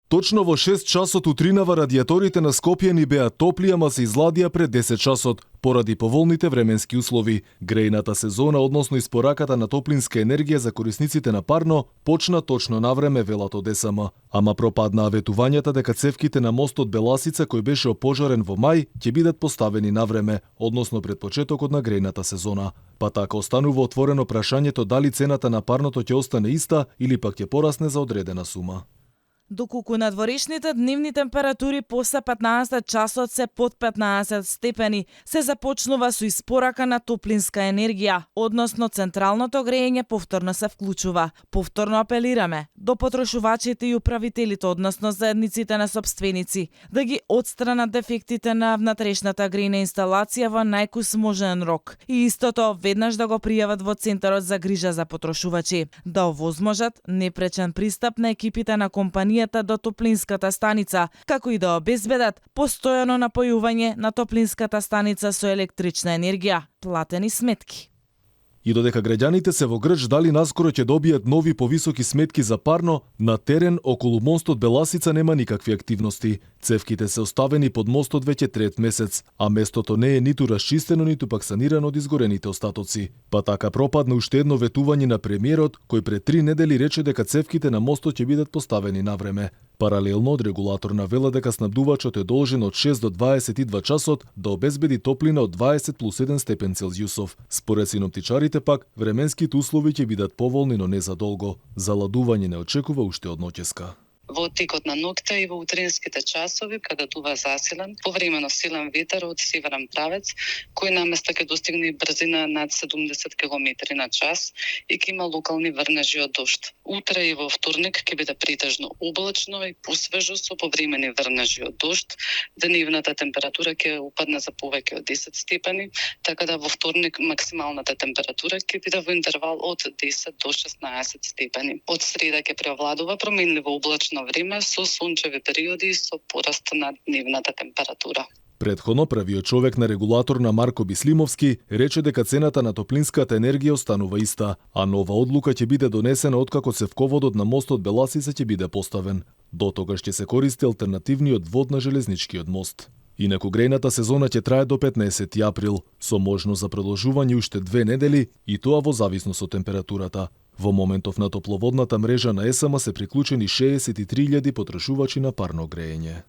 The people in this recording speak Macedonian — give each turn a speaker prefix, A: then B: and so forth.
A: Точно во 6 часот утринава радиаторите на Скопје ни беа топли, ама се изладија пред 10 часот, поради поволните временски услови. Грејната сезона, односно испораката на топлинска енергија за корисниците на парно, почна точно на време, велат од ЕСМ. Ама пропаднаа ветувањата дека цевките на мостот Беласица, кој беше опожарен во мај, ќе бидат поставени на време, односно пред почетокот на грејната сезона. Па така останува отворено прашањето дали цената на парното ќе остане иста или пак ќе порасне за одредена сума.
B: Доколку надворешните дневни температури после 15 часот се под 15 степени, се започнува со испорака на топлинска енергија, односно централното грејење повторно се вклучува. Повторно апелираме до потрошувачите и управителите, односно заедниците на сопственици, да ги отстранат дефектите на внатрешната грејна инсталација во најкус можен рок и истото веднаш да го пријават во Центарот за грижа за потрошувачи, да овозможат непречен пристап на екипите на компанија до топлинската станица, како и да обезбедат постојано напојување на топлинската станица со електрична енергија, платени сметки.
A: И додека граѓаните се во грч дали наскоро ќе добијат нови повисоки сметки за парно, на терен околу мостот Беласица нема никакви активности. Цевките се оставени под мостот веќе трет месец, а местото не е ниту расчистено, ниту пак санирано од изгорените остатоци. Па така пропадна уште едно ветување на премиерот, кој пред 3 недели рече дека цевките на мостот ќе бидат поставени на време. Паралелно од регулатор навела дека снабдувачот е должен од 6 до 22 часот да обезбеди топлина од 20+1 степен Целзиусов. Според синоптичарите пак, временските услови ќе бидат поволни, но не за долго. Заладување не очекува уште од ноќеска.
C: Во текот на ноќта и во утринските часови, кога дува засилен, повремено силен ветер од северен правец, кој наместа ќе достигне брзина над 70 км на час и ќе има локални врнежи од дожд. Утре и во вторник ќе биде претежно облачно и посвежо со повремени врнежи од дожд. Деневната температура ќе упадне за повеќе од 10 степени, така да во вторник максималната температура ќе биде во интервал од 10 до 16 степени. Од среда ќе преовладува променливо облачно време со сончеви периоди и со пораст на дневната температура.
A: Претходно првиот човек на регулатор на Марко Бислимовски рече дека цената на топлинската енергија останува иста, а нова одлука ќе биде донесена откако цевководот на мостот Беласица ќе биде поставен. До тогаш ќе се користи алтернативниот вод на железничкиот мост. Инаку грејната сезона ќе трае до 15 април, со можност за продолжување уште 2 недели и тоа во зависност од температурата. Во моментов на топловодната мрежа на ЕСМ се приклучени 63.000 потрошувачи на парно грејење.